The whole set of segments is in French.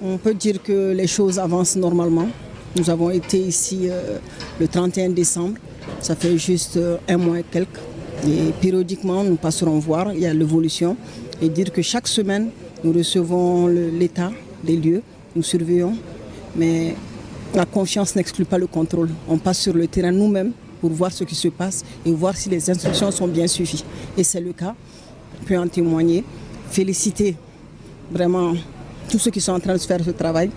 On peut dire que les choses avancent normalement. Nous avons été ici le 31 décembre, ça fait juste un mois et quelques. Et périodiquement, nous passerons voir, il y a l'évolution. Et dire que chaque semaine, nous recevons l'état des lieux, nous surveillons. Mais la confiance n'exclut pas le contrôle. On passe sur le terrain nous-mêmes pour voir ce qui se passe et voir si les instructions sont bien suivies. Et c'est le cas, je peux en témoigner. Féliciter vraiment tous ceux qui sont en train de faire ce travail.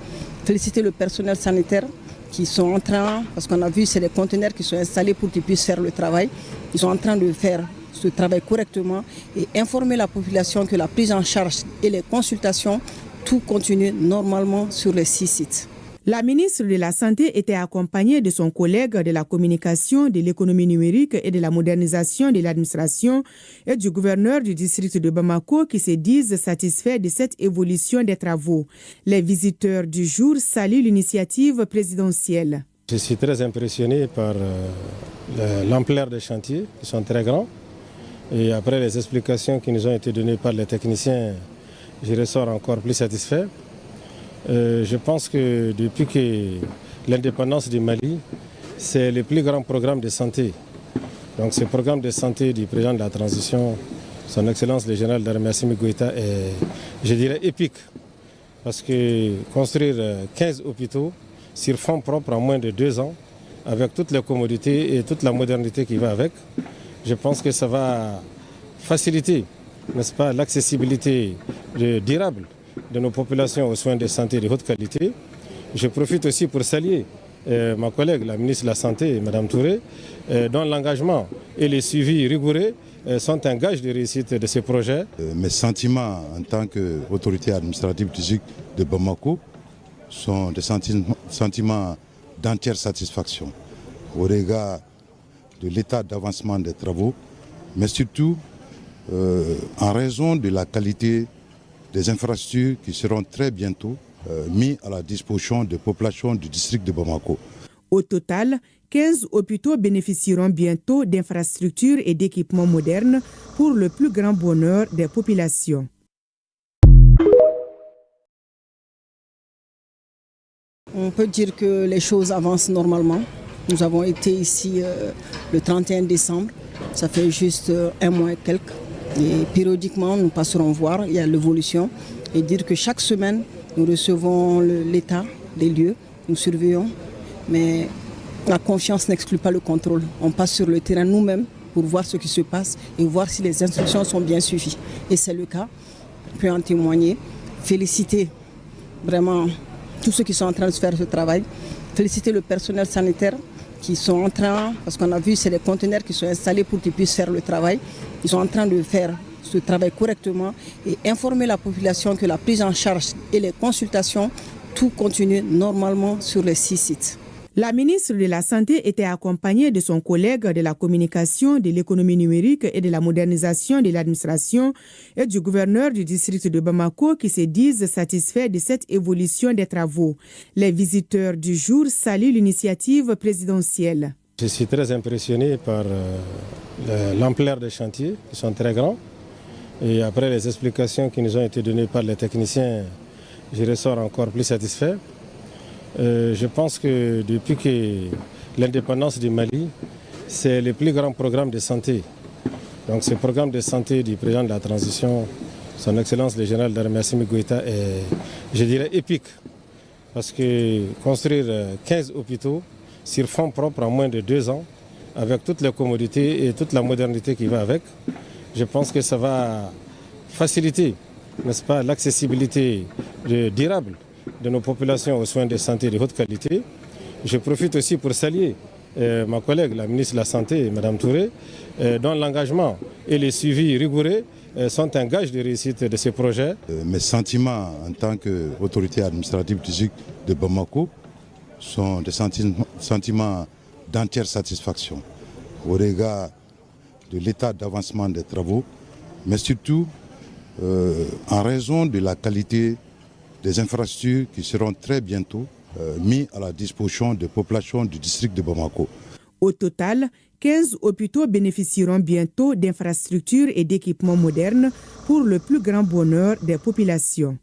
Féliciter le personnel sanitaire qui sont en train, parce qu'on a vu c'est des conteneurs qui sont installés pour qu'ils puissent faire le travail. Ils sont en train de faire ce travail correctement et informer la population que la prise en charge et les consultations, tout continue normalement sur les 6 sites. La ministre de la Santé était accompagnée de son collègue de la communication, de l'économie numérique et de la modernisation de l'administration et du gouverneur du district de Bamako qui se disent satisfaits de cette évolution des travaux. Les visiteurs du jour saluent l'initiative présidentielle. Je suis très impressionné par l'ampleur des chantiers qui sont très grands. Et après les explications qui nous ont été données par les techniciens, je ressors encore plus satisfait. Je pense que depuis que l'indépendance du Mali, c'est le plus grand programme de santé. Donc ce programme de santé du président de la transition, son Excellence le général d'armée Assimi Goïta, est, je dirais, épique. Parce que construire 15 hôpitaux sur fonds propres en moins de 2 ans, avec toutes les commodités et toute la modernité qui va avec, je pense que ça va faciliter, n'est-ce pas, l'accessibilité durable de nos populations aux soins de santé de haute qualité. Je profite aussi pour saluer ma collègue, la ministre de la Santé, Mme Touré, dont l'engagement et le suivi rigoureux sont un gage de réussite de ce projet. Mes sentiments en tant qu'autorité administrative physique de Bamako sont des sentiments d'entière satisfaction au regard de l'état d'avancement des travaux, mais surtout en raison de la qualité des infrastructures qui seront très bientôt mises à la disposition des populations du district de Bamako. Au total, 15 hôpitaux bénéficieront bientôt d'infrastructures et d'équipements modernes pour le plus grand bonheur des populations. On peut dire que les choses avancent normalement. Nous avons été ici le 31 décembre, ça fait juste un mois et quelques. Et périodiquement, nous passerons voir, il y a l'évolution. Et dire que chaque semaine, nous recevons l'état des lieux, nous surveillons. Mais la confiance n'exclut pas le contrôle. On passe sur le terrain nous-mêmes pour voir ce qui se passe et voir si les instructions sont bien suivies. Et c'est le cas, je peux en témoigner. Féliciter vraiment tous ceux qui sont en train de faire ce travail. Féliciter le personnel sanitaire qui sont en train, parce qu'on a vu c'est des conteneurs qui sont installés pour qu'ils puissent faire le travail. Ils sont en train de faire ce travail correctement et informer la population que la prise en charge et les consultations, tout continue normalement sur les 6 sites. La ministre de la Santé était accompagnée de son collègue de la communication, de l'économie numérique et de la modernisation de l'administration et du gouverneur du district de Bamako qui se disent satisfaits de cette évolution des travaux. Les visiteurs du jour saluent l'initiative présidentielle. Je suis très impressionné par l'ampleur des chantiers qui sont très grands. Et après les explications qui nous ont été données par les techniciens, je ressors encore plus satisfait. Je pense que depuis que l'indépendance du Mali, c'est le plus grand programme de santé. Donc ce programme de santé du président de la transition, son Excellence le général d'armée Assimi Goïta, est, je dirais, épique. Parce que construire 15 hôpitaux sur fonds propres en moins de 2 ans, avec toutes les commodités et toute la modernité qui va avec, je pense que ça va faciliter, n'est-ce pas, l'accessibilité durable de nos populations aux soins de santé de haute qualité. Je profite aussi pour saluer ma collègue, la ministre de la Santé, Mme Touré, dont l'engagement et le suivi rigoureux sont un gage de réussite de ce projet. Mes sentiments en tant qu'autorité administrative physique de Bamako sont des sentiments d'entière satisfaction au regard de l'état d'avancement des travaux, mais surtout en raison de la qualité des infrastructures qui seront très bientôt mises à la disposition des populations du district de Bamako. Au total, 15 hôpitaux bénéficieront bientôt d'infrastructures et d'équipements modernes pour le plus grand bonheur des populations.